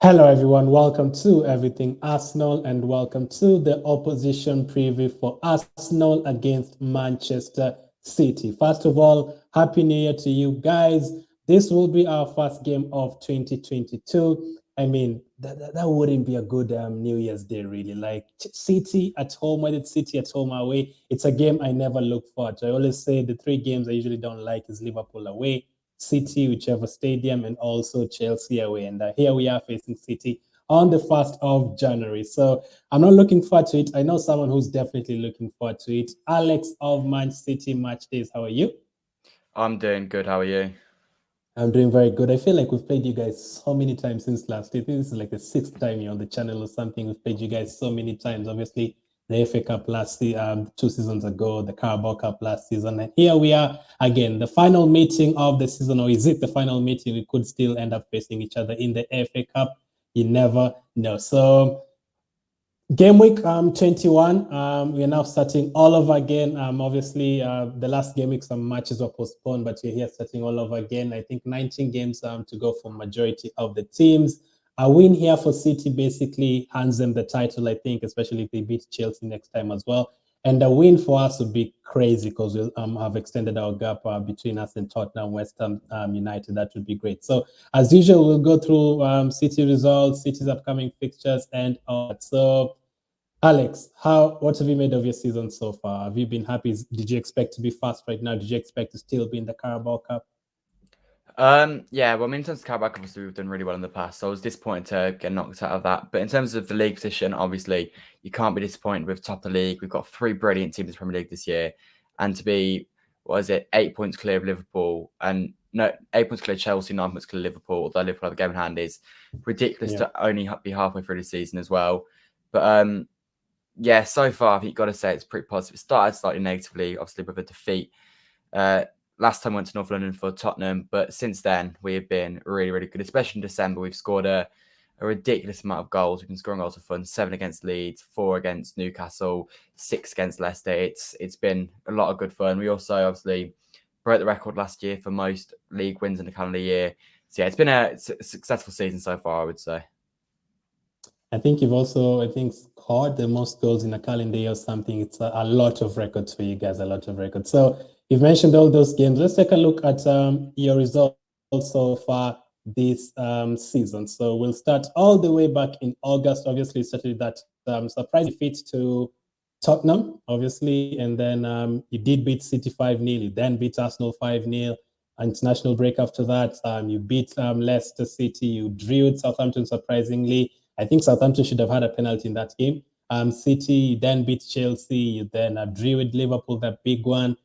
Hello, everyone. Welcome to Everything Arsenal and welcome to the opposition preview for Arsenal against Manchester City. First of all, Happy New Year to you guys. This will be our first game of 2022. I mean, that wouldn't be a good New Year's Day, really. Like City at home, whether it's City at home or away, it's a game I never look forward to. I always say the three games I usually don't like is Liverpool away, City, whichever stadium, and also Chelsea away. And here we are facing City on the 1st of January. So I'm not looking forward to it. I know someone who's definitely looking forward to it. Alex of Man City Match Days, how are you? I'm doing good. How are you? I'm doing very good. I feel like we've played you guys so many times since last year. I think this is like the sixth time you're on the channel or something. We've played you guys so many times. Obviously, the FA Cup last 2 seasons ago, the Carabao Cup last season. And here we are again, the final meeting of the season, or is it the final meeting? We could still end up facing each other in the FA Cup. You never know. So game week 21, we are now starting all over again. Obviously, the last game week, some matches were postponed, but we're here starting all over again. I think 19 games to go for majority of the teams. A win here for City basically hands them the title, I think, especially if they beat Chelsea next time as well. And a win for us would be crazy because we'll have extended our gap between us and Tottenham, West Ham United. That would be great. So, as usual, we'll go through City results, City's upcoming fixtures, and all that. So, Alex, what have you made of your season so far? Have you been happy? Did you expect to be fast right now? Did you expect to still be in the Carabao Cup? Yeah, well, I mean, in terms of Carabao, obviously we've done really well in the past, so I was disappointed to get knocked out of that. But in terms of the league position, obviously you can't be disappointed with top of the league. We've got three brilliant teams in the Premier League this year, and to be 8 points clear of Liverpool, and no, 8 points clear of Chelsea, 9 points clear of Liverpool. Although Liverpool have the game in hand, is ridiculous Yeah. to only be halfway through the season as well. But yeah, so far I think you've got to say it's pretty positive. It started slightly negatively, obviously with a defeat. Last time I went to North London for Tottenham, but since then we have been really, really good. Especially in December, we've scored a ridiculous amount of goals. We've been scoring goals for fun: 7 against Leeds, 4 against Newcastle, 6 against Leicester. It's been a lot of good fun. We also obviously broke the record last year for most league wins in the calendar year. So yeah, it's been a successful season so far, I would say. I think you've also, scored the most goals in a calendar year or something. It's a lot of records for you guys, a lot of records. So you've mentioned all those games. Let's take a look at your results so far this season. So we'll start all the way back in August. Obviously, started that surprise defeat to Tottenham, obviously, and then you did beat City 5-0. You then beat Arsenal 5-0. International break after that, you beat Leicester City. You drew with Southampton, surprisingly. I think Southampton should have had a penalty in that game. City then beat Chelsea. You then drew with Liverpool, that big one.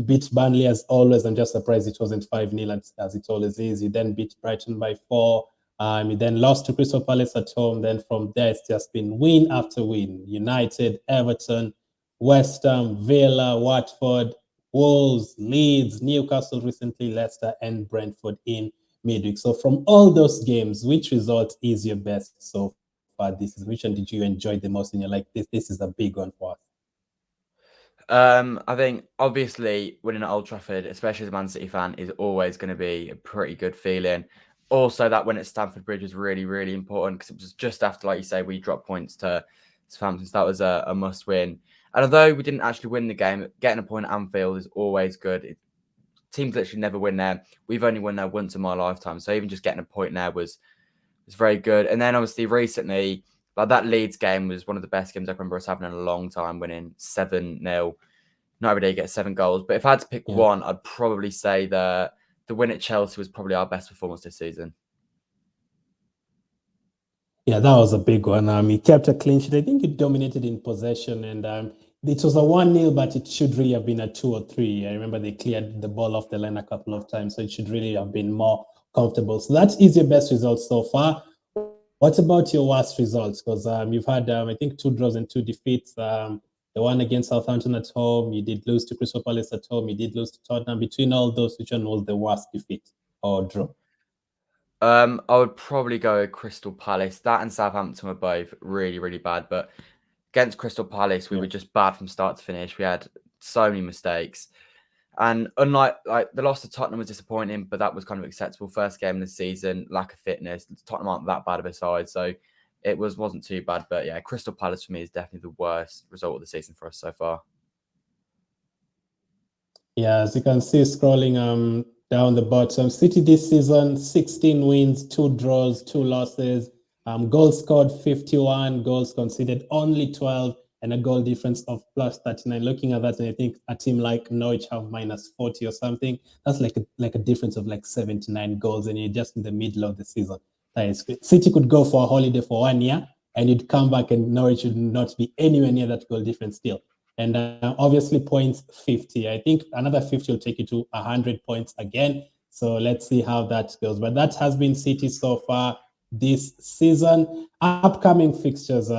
Beat Burnley as always. I'm just surprised it wasn't 5-0 as it always is. You then beat Brighton by 4. You then lost to Crystal Palace at home. Then from there, it's just been win after win. United, Everton, West Ham, Villa, Watford, Wolves, Leeds, Newcastle recently, Leicester, and Brentford in midweek. So from all those games, which result is your best so far this season? Which one did you enjoy the most? And you're like, this is a big one for us. I think obviously winning at Old Trafford, especially as a Man City fan, is always going to be a pretty good feeling. Also, that win at Stamford Bridge was really, really important because it was just after, like you say, we dropped points to Southampton. So that was a must win. And although we didn't actually win the game, getting a point at Anfield is always good. Teams literally never win there. We've only won there once in my lifetime. So even just getting a point there was very good. And then obviously recently, like that Leeds game was one of the best games I remember us having in a long time, winning 7-0. Not every day you get 7 goals. But if I had to pick Yeah. one, I'd probably say that the win at Chelsea was probably our best performance this season. Yeah, that was a big one. He kept a clean sheet. I think he dominated in possession, and it was a 1-0, but it should really have been a 2 or 3. I remember they cleared the ball off the line a couple of times, so it should really have been more comfortable. So that is your best result so far. What about your worst results? Because you've had, I think, 2 draws and 2 defeats. The one against Southampton at home, you did lose to Crystal Palace at home, you did lose to Tottenham. Between all those, which one was the worst defeat or draw? I would probably go Crystal Palace. That and Southampton were both really, really bad. But against Crystal Palace, we Yeah. were just bad from start to finish. We had so many mistakes. And unlike the loss to Tottenham was disappointing, but that was kind of acceptable. First game of the season, lack of fitness. Tottenham aren't that bad of a side, so it wasn't too bad. But yeah, Crystal Palace for me is definitely the worst result of the season for us so far. Yeah, as you can see, scrolling down the bottom, City this season, 16 wins, 2 draws, 2 losses. Goals scored 51, goals conceded only 12, and a goal difference of plus 39. Looking at that, and I think a team like Norwich have minus 40 or something. That's like a difference of like 79 goals, and you're just in the middle of the season. That is great. City could go for a holiday for 1 year, and you'd come back, and Norwich would not be anywhere near that goal difference still. And obviously points 50. I think another 50 will take you to 100 points again. So let's see how that goes. But that has been City so far this season. Upcoming fixtures,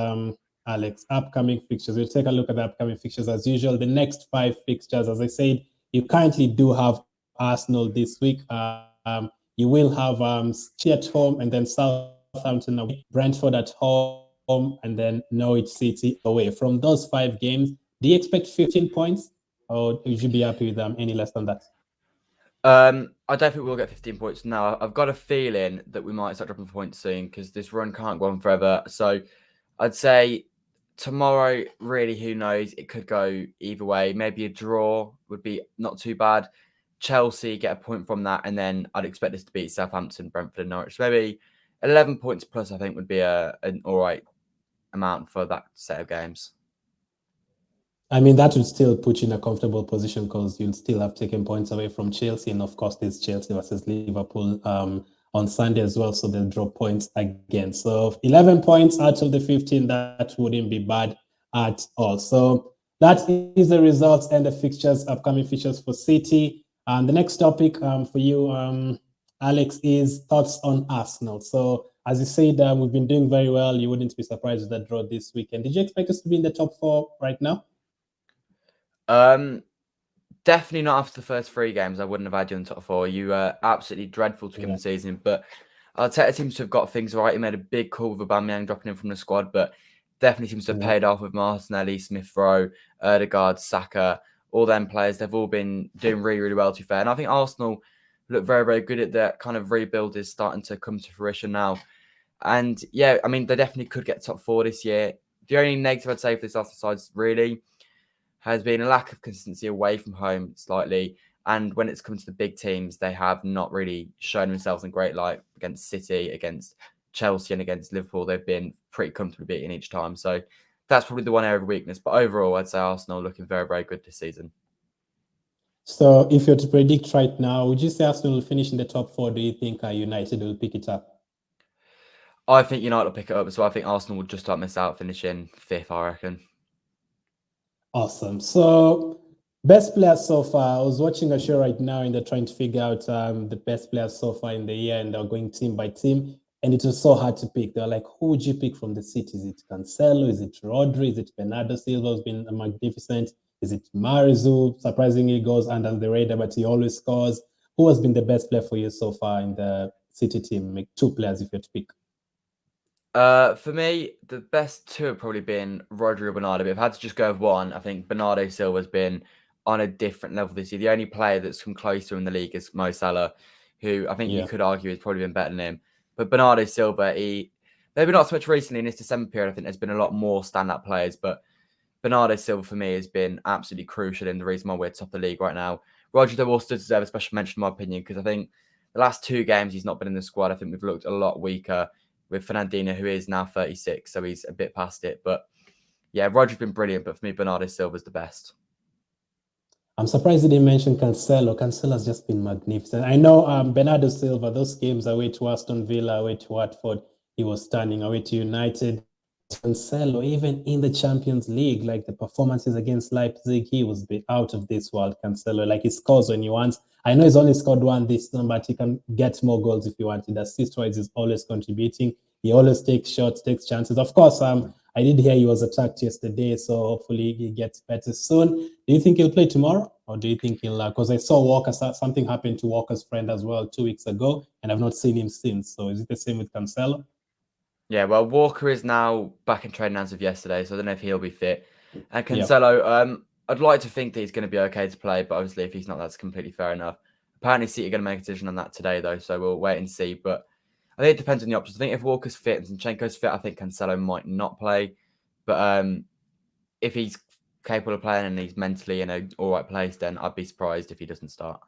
Alex, upcoming fixtures. We'll take a look at the upcoming fixtures as usual. The next 5 fixtures, as I said, you currently do have Arsenal this week. You will have Chelsea at home and then Southampton away, Brentford at home, and then Norwich City away. From those 5 games, do you expect 15 points, or would you be happy with any less than that? I don't think we'll get 15 points now. I've got a feeling that we might start dropping points soon because this run can't go on forever. So I'd say tomorrow, really, who knows? It could go either way. Maybe a draw would be not too bad. Chelsea get a point from that, and then I'd expect us to beat Southampton, Brentford, and Norwich. So maybe 11 points plus, I think, would be an all right amount for that set of games. I mean, that would still put you in a comfortable position because you'll still have taken points away from Chelsea. And of course, there's Chelsea versus Liverpool on Sunday as well. So they'll drop points again. So 11 points out of the 15, that wouldn't be bad at all. So that is the results and the fixtures, upcoming fixtures for City. The next topic for you, Alex, is thoughts on Arsenal. So as you said, we've been doing very well. You wouldn't be surprised with that draw this weekend. Did you expect us to be in the top 4 right now? Definitely not after the first 3 games. I wouldn't have had you in the top 4. You were absolutely dreadful to begin the season, but Arteta seems to have got things right. He made a big call with Aubameyang dropping in from the squad, but definitely seems to have paid off with Martinelli, Smith Rowe, Odegaard, Saka, all them players. They've all been doing really, really well, to be fair. And I think Arsenal look very, very good at that. Kind of rebuild is starting to come to fruition now. And yeah, I mean, they definitely could get top 4 this year. The only negative I'd say for this Arsenal side really has been a lack of consistency away from home slightly. And when it's come to the big teams, they have not really shown themselves in great light against City, against Chelsea, and against Liverpool. They've been pretty comfortably beaten each time. So that's probably the one area of weakness. But overall, I'd say Arsenal looking very, very good this season. So if you're to predict right now, would you say Arsenal will finish in the top 4? Do you think United will pick it up? I think United will pick it up. So I think Arsenal will just about miss out, finishing 5th, I reckon. Awesome. So best players so far. I was watching a show right now and they're trying to figure out the best players so far in the year, and they're going team by team. And it was so hard to pick. They're like, who would you pick from the City? Is it Cancelo? Is it Rodri? Is it Bernardo Silva, who's been magnificent? Is it Marizu? Surprisingly goes under the radar, but he always scores. Who has been the best player for you so far in the City team? Make 2 players if you had to pick. For me, the best 2 have probably been Rodri or Bernardo. But if I had to just go with one, I think Bernardo Silva's been on a different level this year. The only player that's come closer in the league is Mo Salah, who I think you could argue has probably been better than him. But Bernardo Silva, maybe not so much recently in this December period. I think there's been a lot more standout players, but Bernardo Silva for me has been absolutely crucial in the reason why we're top of the league right now. Rodri though also deserves a special mention in my opinion, because I think the last 2 games he's not been in the squad. I think we've looked a lot weaker with Fernandinho, who is now 36, so he's a bit past it. But yeah, Rodri's been brilliant, but for me, Bernardo Silva's the best. I'm surprised you didn't mention Cancelo. Cancelo's just been magnificent. I know Bernardo Silva, those games away to Aston Villa, away to Watford, he was stunning, away to United. Cancelo, even in the Champions League, like the performances against Leipzig, he was out of this world, Cancelo. Like he scores when he wants. I know he's only scored 1 this time, but he can get more goals if he wanted. Assist-wise, he's always contributing. He always takes shots, takes chances. Of course, I did hear he was attacked yesterday, so hopefully he gets better soon. Do you think he'll play tomorrow? Or do you think he'll, because I saw Walker, something happened to Walker's friend as well 2 weeks ago, and I've not seen him since. So is it the same with Cancelo? Yeah, well, Walker is now back in training as of yesterday, so I don't know if he'll be fit. And Cancelo, I'd like to think that he's going to be okay to play, but obviously if he's not, that's completely fair enough. Apparently City are going to make a decision on that today, though, so we'll wait and see. But I think it depends on the options. I think if Walker's fit and Zinchenko's fit, I think Cancelo might not play. But if he's capable of playing and he's mentally in an all right place, then I'd be surprised if he doesn't start.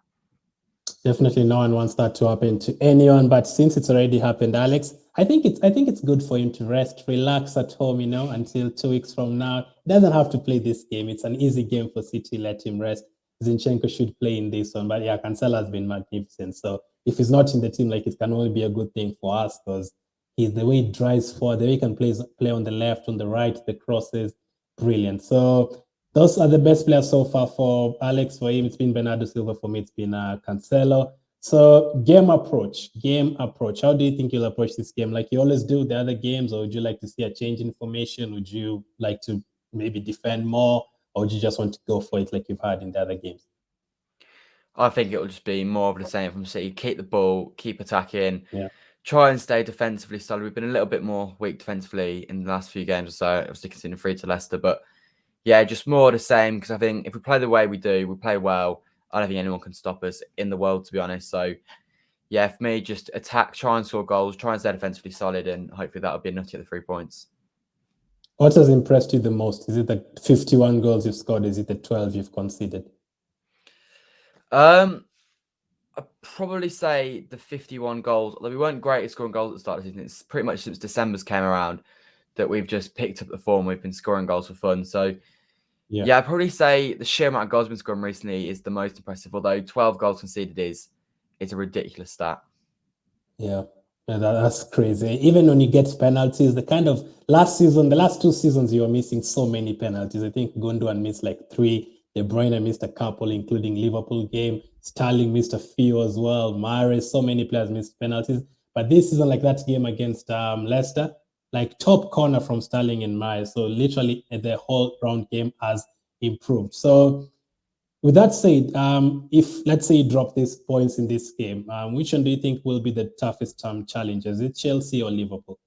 Definitely, no one wants that to happen to anyone. But since it's already happened, Alex, I think it's good for him to rest, relax at home, until 2 weeks from now. He doesn't have to play this game. It's an easy game for City. Let him rest. Zinchenko should play in this one. But yeah, Cancelo has been magnificent. So if he's not in the team, like, it can only be a good thing for us, because he's the way he drives forward, the way he can play on the left, on the right, the crosses, brilliant. So those are the best players so far for Alex. For him, it's been Bernardo Silva. For me, it's been Cancelo. So game approach. How do you think you'll approach this game? Like you always do the other games, or would you like to see a change in formation? Would you like to maybe defend more, or would you just want to go for it like you've had in the other games? I think it will just be more of the same from City. Keep the ball, keep attacking. Yeah. Try and stay defensively solid. We've been a little bit more weak defensively in the last few games or so. Obviously, conceding 3 to Leicester, but yeah, just more the same, because I think if we play the way we do, we play well, I don't think anyone can stop us in the world, to be honest. So yeah, for me, just attack, try and score goals, try and stay defensively solid, and hopefully that'll be enough to get the 3 points. What has impressed you the most? Is it the 51 goals you've scored? Is it the 12 you've conceded? I'd probably say the 51 goals, although we weren't great at scoring goals at the start of the season. It's pretty much since December's came around that we've just picked up the form. We've been scoring goals for fun. So yeah, I'd probably say the sheer amount of goals we've been scoring recently is the most impressive, although 12 goals conceded is a ridiculous stat. Yeah, that's crazy. Even when you get penalties, the kind of the last 2 seasons, you were missing so many penalties. I think Gundogan missed like 3. De Bruyne missed a couple, including Liverpool game. Sterling missed a few as well. Mahrez, so many players missed penalties. But this season, like that game against Leicester, like top corner from Sterling and Mahrez. So literally the whole round game has improved. So with that said, if let's say you drop these points in this game, which one do you think will be the toughest challenge? Is it Chelsea or Liverpool?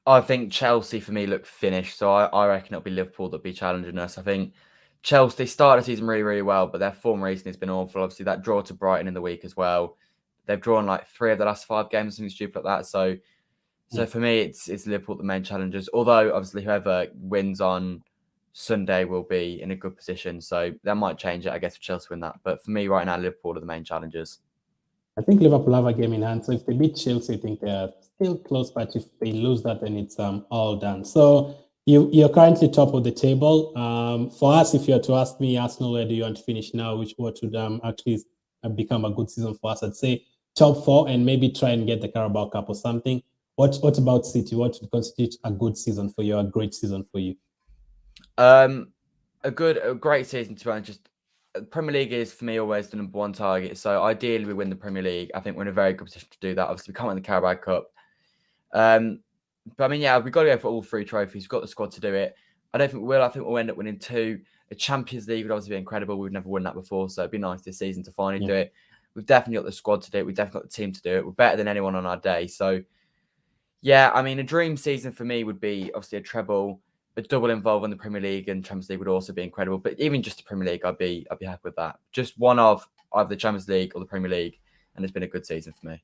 I think Chelsea, for me, look finished. So I reckon it'll be Liverpool that'll be challenging us. I think Chelsea, they started the season really, really well, but their form recently has been awful. Obviously, that draw to Brighton in the week as well. They've drawn like 3 of the last 5 games, something stupid like that. So for me, it's Liverpool the main challengers. Although, obviously, whoever wins on Sunday will be in a good position. So that might change it, I guess, if Chelsea win that. But for me, right now, Liverpool are the main challengers. I think Liverpool have a game in hand. So if they beat Chelsea, I think they're still close. But if they lose that, then it's all done. So you're currently top of the table. For us, if you were to ask me, Arsenal, where do you want to finish now? What would actually become a good season for us? I'd say top 4 and maybe try and get the Carabao Cup or something. What about City? What would constitute a good season for you? A great season for you? A great season, to be honest. Just Premier League is for me always the number 1 target. So ideally we win the Premier League. I think we're in a very good position to do that. Obviously we can't win the Carabao Cup. But I mean, yeah, we've got to go for all 3 trophies. We've got the squad to do it. I don't think we will. I think we'll end up winning 2. The Champions League would obviously be incredible. We've never won that before, so it'd be nice this season to finally do it. We've definitely got the squad to do it. We've definitely got the team to do it. We're better than anyone on our day. So yeah, I mean, a dream season for me would be obviously a treble. A double involved in the Premier League and Champions League would also be incredible. But even just the Premier League, I'd be happy with that. Just one of either the Champions League or the Premier League, and it's been a good season for me.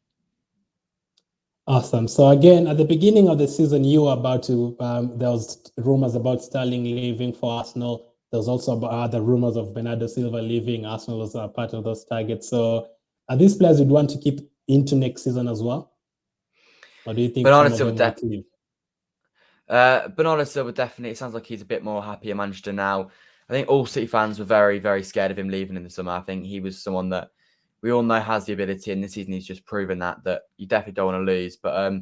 Awesome. So again, at the beginning of the season, you were about to. There was rumors about Sterling leaving for Arsenal. There was also other rumors of Bernardo Silva leaving. Arsenal was a part of those targets. So are these players you'd want to keep into next season as well, or do you think some of them might leave? Bernardo Silva definitely. It sounds like he's a bit more happy at Manchester now. I think all City fans were very, very scared of him leaving in the summer. I think he was someone that we all know has the ability, and this season he's just proven that you definitely don't want to lose. But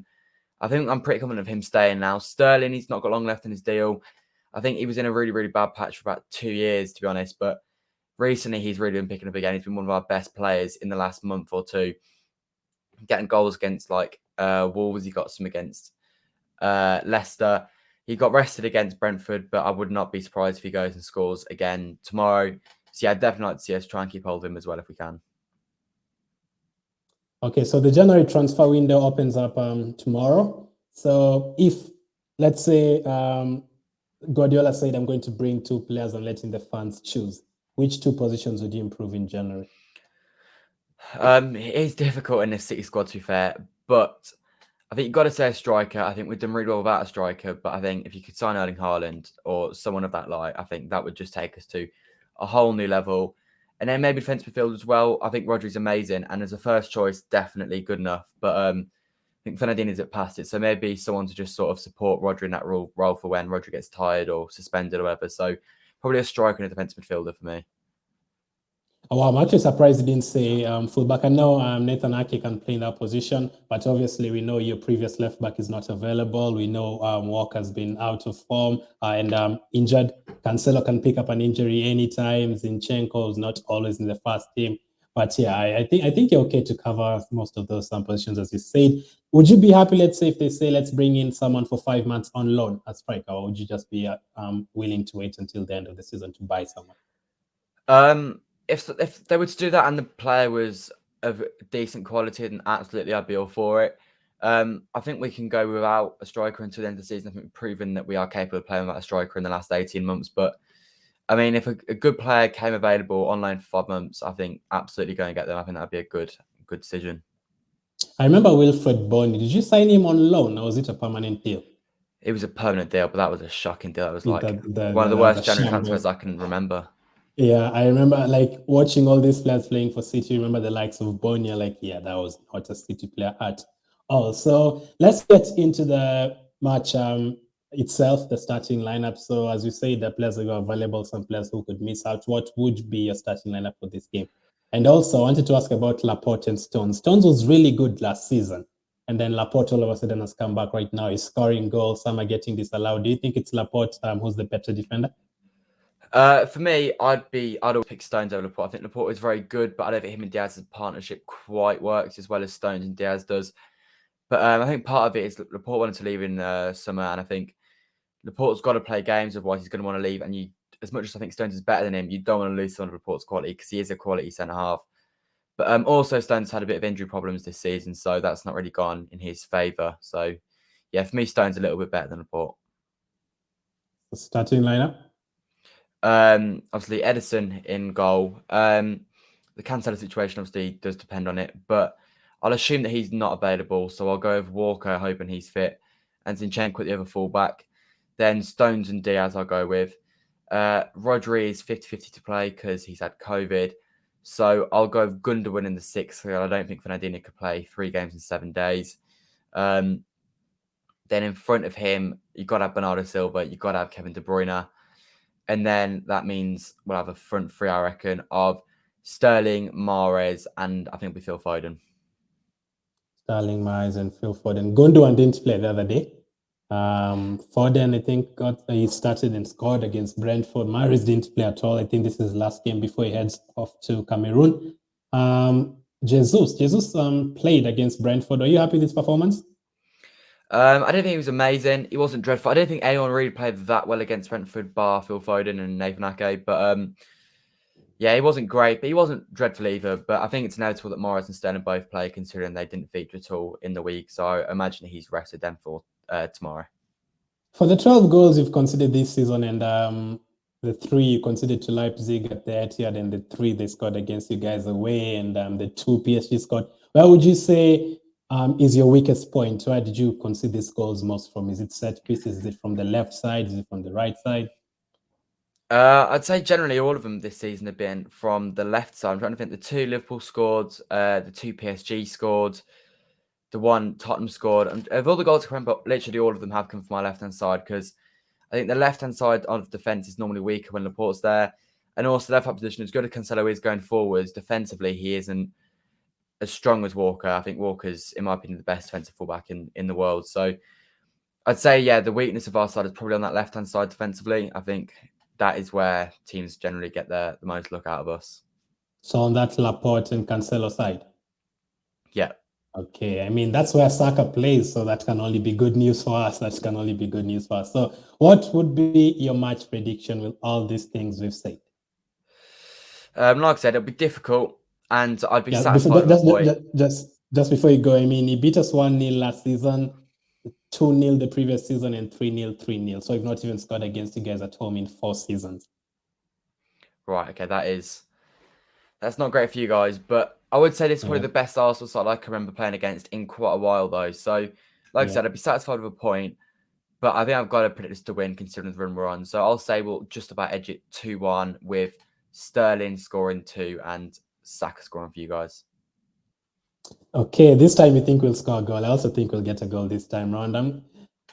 I think I'm pretty confident of him staying now. Sterling, he's not got long left in his deal. I think he was in a really, really bad patch for about 2 years, to be honest. But recently he's really been picking up again. He's been one of our best players in the last month or 2. Getting goals against like Wolves, he got some against Leicester. He got rested against Brentford, but I would not be surprised if he goes and scores again tomorrow. So yeah, I'd definitely like to see us try and keep hold of him as well if we can. Okay, so the January transfer window opens up tomorrow. So if, let's say, Guardiola said, I'm going to bring 2 players and letting the fans choose. Which 2 positions would you improve in January? It is difficult in this City squad, to be fair, but I think you've got to say a striker. I think we've done really well without a striker, but I think if you could sign Erling Haaland or someone of that light, I think that would just take us to a whole new level. And then maybe defensive midfield as well. I think Rodri's amazing, and as a first choice, definitely good enough. But I think Fernandinho's at past it, so maybe someone to just sort of support Rodri in that role for when Rodri gets tired or suspended or whatever. So probably a striker and a defensive midfielder for me. Oh, wow, I'm actually surprised you didn't say fullback. I know Nathan Ake can play in that position, but obviously we know your previous left back is not available. We know Walker's been out of form and injured. Cancelo can pick up an injury anytime. Zinchenko is not always in the first team. But yeah, I think you're okay to cover most of those positions, as you said. Would you be happy, let's say, if they say let's bring in someone for 5 months on loan as striker, or would you just be willing to wait until the end of the season to buy someone? If they were to do that and the player was of decent quality, then absolutely I'd be all for it. I think we can go without a striker until the end of the season. I think we've proven that we are capable of playing without a striker in the last 18 months. But I mean, if a good player came available online for 5 months, I think absolutely go and get them. I think that'd be a good decision. I remember Wilfred Bonny. Did you sign him on loan or was it a permanent deal? It was a permanent deal, but that was a shocking deal. It was like one of the worst January transfers I can remember. Yeah, I remember like watching all these players playing for City. Remember the likes of Bonny, like, yeah, that was not a City player at all. So let's get into the match itself, the starting lineup. So as you say, the players are available, some players who could miss out. What would be your starting lineup for this game? And also, I wanted to ask about Laporte and Stones. Stones was really good last season. And then Laporte all of a sudden has come back right now. He's scoring goals. Some are getting disallowed. Do you think it's Laporte who's the better defender? For me, I'd always pick Stones over Laporte. I think Laporte is very good, but I don't think him and Diaz's partnership quite works as well as Stones and Diaz does. But I think part of it is Laporte wanted to leave in summer, and I think Laporte's got to play games, otherwise he's going to want to leave. And as much as I think Stones is better than him, you don't want to lose some of Laporte's quality because he is a quality centre half. But also Stones had a bit of injury problems this season, so that's not really gone in his favour. So yeah, for me, Stones a little bit better than Laporte. Starting lineup? Obviously Edison in goal. The Cancelo situation obviously does depend on it, but I'll assume that he's not available, so I'll go with Walker, hoping he's fit, and Zinchenko at the other fullback. Then Stones and Diaz I'll go with. Rodri is 50-50 to play because he's had COVID, so I'll go with Gundogan in the 6th. I don't think Fernandinho could play 3 games in 7 days. Then in front of him, you've got to have Bernardo Silva, you've got to have Kevin De Bruyne. And then that means we'll have a front 3, I reckon, of Sterling, Mahrez, and I think we Phil Foden. Sterling, Mahrez, and Phil Foden. Gundogan didn't play the other day. Foden, I think, he started and scored against Brentford. Mahrez didn't play at all. I think this is his last game before he heads off to Cameroon. Jesus played against Brentford. Are you happy with his performance? I don't think he was amazing. He wasn't dreadful. I don't think anyone really played that well against Brentford, bar Phil Foden and Nathan Ake. But yeah, he wasn't great, but he wasn't dreadful either. But I think it's inevitable that Mahrez and Sterling both play, considering they didn't feature at all in the week. So I imagine he's rested them for tomorrow. For the 12 goals you've considered this season, and the 3 you considered to Leipzig at the Etihad, and the 3 they scored against you guys away, and the 2 PSG scored, where would you say is your weakest point? Where did you concede these goals most from? Is it set pieces? Is it from the left side? Is it from the right side? I'd say generally all of them this season have been from the left side. I'm trying to think. The 2 Liverpool scored, the 2 PSG scored, the 1 Tottenham scored. And of all the goals I remember, literally all of them have come from my left-hand side because I think the left-hand side of defence is normally weaker when Laporte's there. And also left-hand position, as good as Cancelo is going forwards, defensively he isn't as strong as Walker. I think Walker's, in my opinion, the best defensive fullback in the world. So I'd say, yeah, the weakness of our side is probably on that left-hand side defensively. I think that is where teams generally get the most look out of us. So on that Laporte and Cancelo side? Yeah. Okay, I mean, that's where Saka plays, so that can only be good news for us. That can only be good news for us. So what would be your match prediction with all these things we've said? Like I said, it'll be difficult, and I'd be satisfied with a point. Just before you go, I mean, he beat us 1-0 last season. 2-0 the previous season and 3-0, 3-0. So we've not even scored against you guys at home in 4 seasons. Right, okay, that's not great for you guys, but I would say this is probably the best Arsenal side I can remember playing against in quite a while, though. So, like I said, I'd be satisfied with a point, but I think I've got to predict this to win considering the run we're on. So I'll say we'll just about edge it 2-1 with Sterling scoring 2 and Saka scoring for you guys. Okay, this time you think we'll score a goal. I also think we'll get a goal this time round.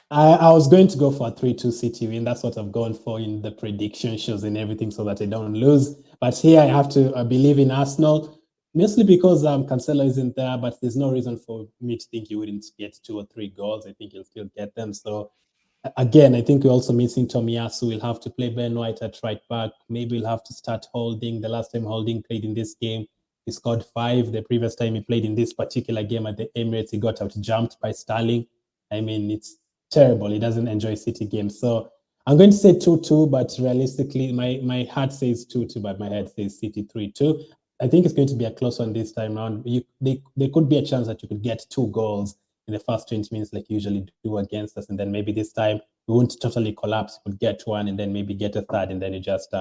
I was going to go for a 3-2 City win. That's what I've gone for in the prediction shows and everything so that I don't lose. But here I have to believe in Arsenal, mostly because Cancelo isn't there, but there's no reason for me to think he wouldn't get 2 or 3 goals. I think he'll still get them. So again, I think we're also missing Tomiyasu. We'll have to play Ben White at right back. Maybe we'll have to start Holding. The last time Holding played in this game, he scored 5. The previous time he played in this particular game at the Emirates, he got out jumped by Sterling. I mean, it's terrible. He doesn't enjoy City games. So I'm going to say 2-2, but realistically, my heart says 2-2, but my head says City 3-2. I think it's going to be a close one this time around. There could be a chance that you could get 2 goals in the first 20 minutes like you usually do against us. And then maybe this time we won't totally collapse. You could get 1 and then maybe get a third, and then you just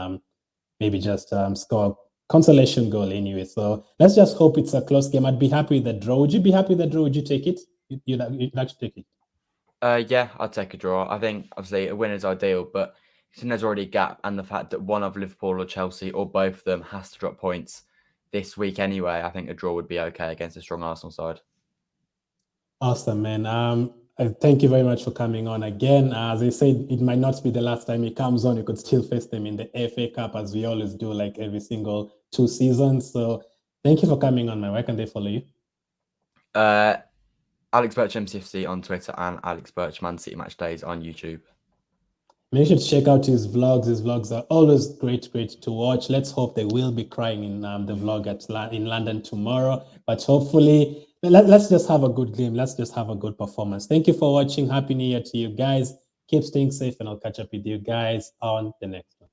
score consolation goal anyway. So let's just hope it's a close game. I'd be happy with the draw. Would you be happy with the draw? Would you take it? You'd actually take it? Yeah, I'd take a draw. I think obviously a win is ideal, but there's already a gap, and the fact that one of Liverpool or Chelsea or both of them has to drop points this week anyway, I think a draw would be okay against a strong Arsenal side. Awesome, man. Thank you very much for coming on again. As I said, it might not be the last time he comes on. You could still face them in the FA Cup, as we always do, like every single 2 seasons. So thank you for coming on, man. Where can they follow you? Alex Birch MCFC on Twitter and Alex Birch Man City Match Days on YouTube. Make sure to check out his vlogs. His vlogs are always great to watch. Let's hope they will be crying in the vlog in London tomorrow. But hopefully, let's just have a good game. Let's just have a good performance. Thank you for watching. Happy New Year to you guys. Keep staying safe, and I'll catch up with you guys on the next one.